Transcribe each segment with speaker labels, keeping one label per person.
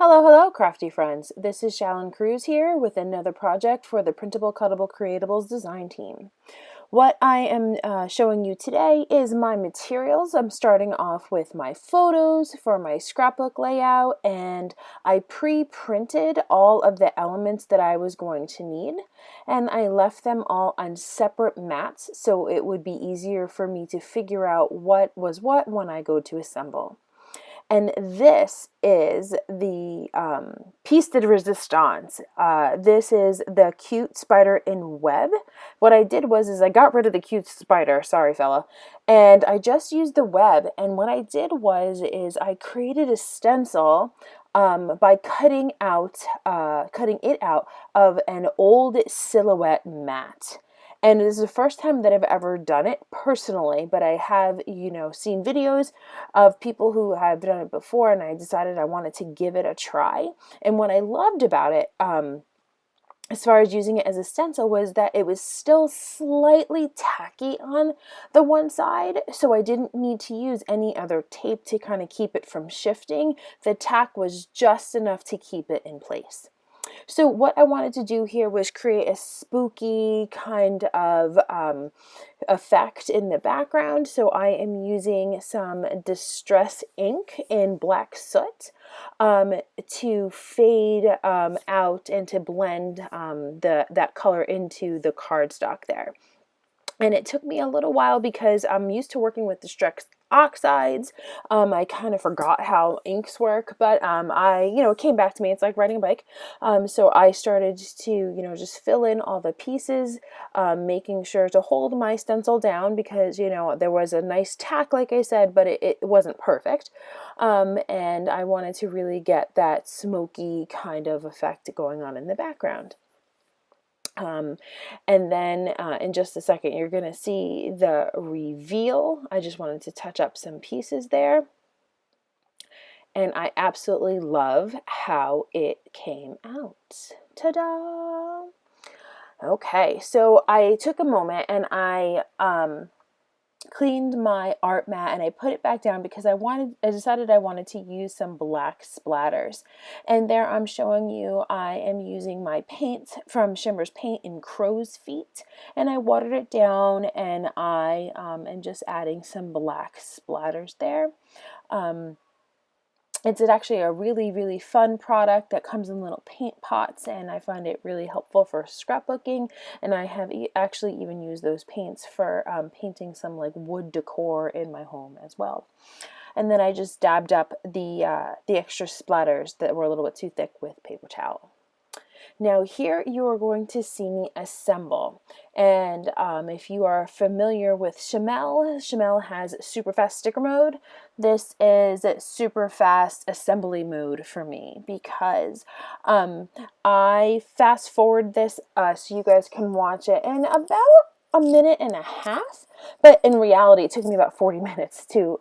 Speaker 1: Hello, crafty friends. This is Shalon here with another project for the Printable, Cuttable, Creatables design team. What I am showing you today is my materials. I'm starting off with my photos for my scrapbook layout, and I pre-printed all of the elements that I was going to need, and I left them all on separate mats so it would be easier for me to figure out what was what when I go to assemble. And this is the piece de resistance. This is the cute spider in web. What I did was I got rid of the cute spider, sorry fella, and I just used the web. And what I did was I created a stencil by cutting it out of an old silhouette mat. And this is the first time that I've ever done it personally, but I have, seen videos of people who have done it before, and I decided I wanted to give it a try. And what I loved about it, as far as using it as a stencil, was that it was still slightly tacky on the one side, so I didn't need to use any other tape to kind of keep it from shifting. The tack was just enough to keep it in place. So what I wanted to do here was create a spooky kind of effect in the background. So I am using some distress ink in black soot to fade out and to blend that color into the cardstock there. And it took me a little while because I'm used to working with distress oxides. I kind of forgot how inks work, but it came back to me. It's like riding a bike. So I started to, just fill in all the pieces, making sure to hold my stencil down because, there was a nice tack, like I said, but it wasn't perfect. And I wanted to really get that smoky kind of effect going on in the background. And then in just a second, you're going to see the reveal. I just wanted to touch up some pieces there. And I absolutely love how it came out. Ta-da! Okay, so I took a moment and I cleaned my art mat and I put it back down because I decided I wanted to use some black splatters. And there I'm showing you I am using my paint from Shimmerz Paint in Crow's Feet, and I watered it down, and I am just adding some black splatters there. It's actually a really, really fun product that comes in little paint pots, and I find it really helpful for scrapbooking. And I have actually even used those paints for painting some like wood decor in my home as well. And then I just dabbed up the extra splatters that were a little bit too thick with paper towel. Now here you are going to see me assemble, and if you are familiar with Shimmerz has super fast sticker mode. This is super fast assembly mode for me because I fast forward this so you guys can watch it in about a minute and a half, but in reality it took me about 40 minutes to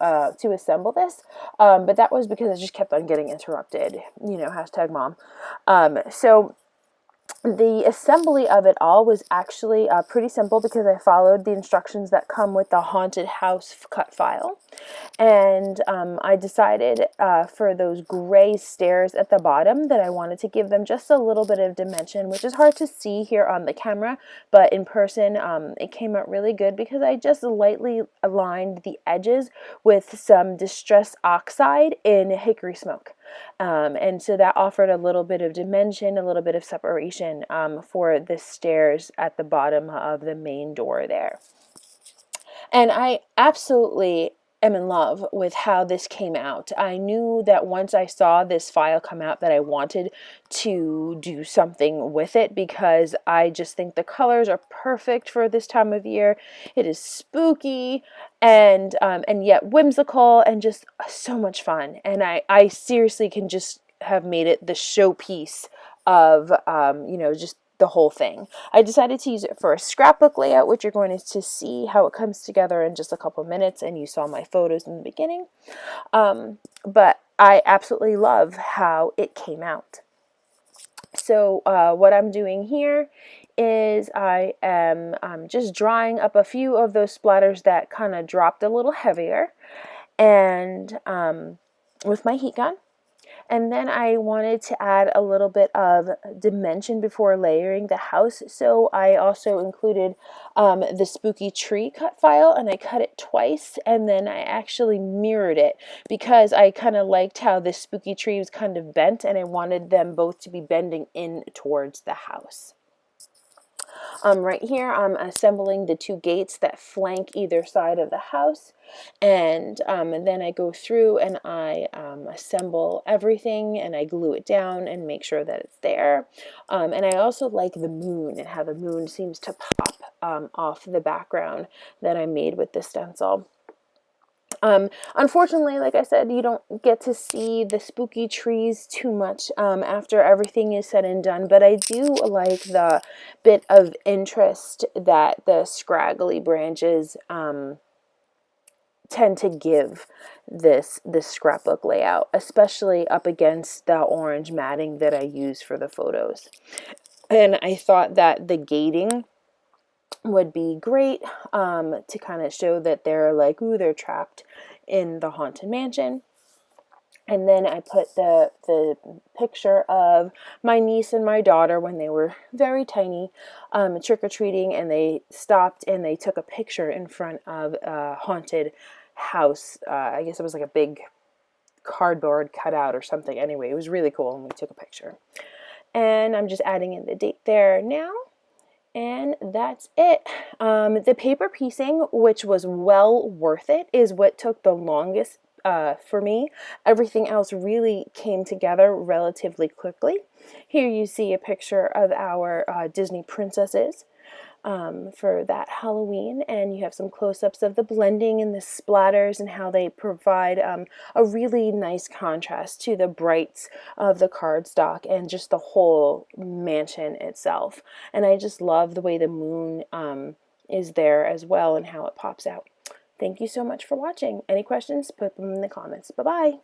Speaker 1: assemble this, but that was because I just kept on getting interrupted, hashtag mom. So the assembly of it all was actually pretty simple because I followed the instructions that come with the haunted house cut file. And I decided for those gray stairs at the bottom that I wanted to give them just a little bit of dimension, which is hard to see here on the camera, but in person it came out really good because I just lightly aligned the edges with some distress oxide in hickory smoke. And so that offered a little bit of dimension, a little bit of separation for the stairs at the bottom of the main door there. And I absolutely am in love with how this came out. I knew that once I saw this file come out that I wanted to do something with it because I just think the colors are perfect for this time of year. It is spooky and yet whimsical and just so much fun. And I seriously can just have made it the showpiece of just the whole thing. I decided to use it for a scrapbook layout, which you're going to see how it comes together in just a couple minutes, and you saw my photos in the beginning. But I absolutely love how it came out. So what I'm doing here is I am just drying up a few of those splatters that kind of dropped a little heavier, and with my heat gun. And then I wanted to add a little bit of dimension before layering the house, so I also included the spooky tree cut file, and I cut it twice, and then I actually mirrored it because I kind of liked how this spooky tree was kind of bent, and I wanted them both to be bending in towards the house. Right here I'm assembling the two gates that flank either side of the house, and then I go through and I assemble everything, and I glue it down and make sure that it's there. And I also like the moon and how the moon seems to pop off the background that I made with the stencil. Unfortunately, like I said, you don't get to see the spooky trees too much after everything is said and done, but I do like the bit of interest that the scraggly branches tend to give this scrapbook layout, especially up against the orange matting that I use for the photos. And I thought that the gating would be great to kind of show that they're like, ooh, they're trapped in the haunted mansion. And then I put the picture of my niece and my daughter when they were very tiny, trick-or-treating, and they stopped and they took a picture in front of a haunted house. I guess it was like a big cardboard cutout or something. Anyway, it was really cool, and we took a picture. And I'm just adding in the date there now. And that's it. The paper piecing, which was well worth it, is what took the longest for me. Everything else really came together relatively quickly. Here you see a picture of our Disney princesses for that Halloween, and you have some close-ups of the blending and the splatters and how they provide a really nice contrast to the brights of the cardstock and just the whole mansion itself. And I just love the way the moon is there as well and how it pops out. Thank you so much for watching. Any questions? Put them in the comments. Bye-bye.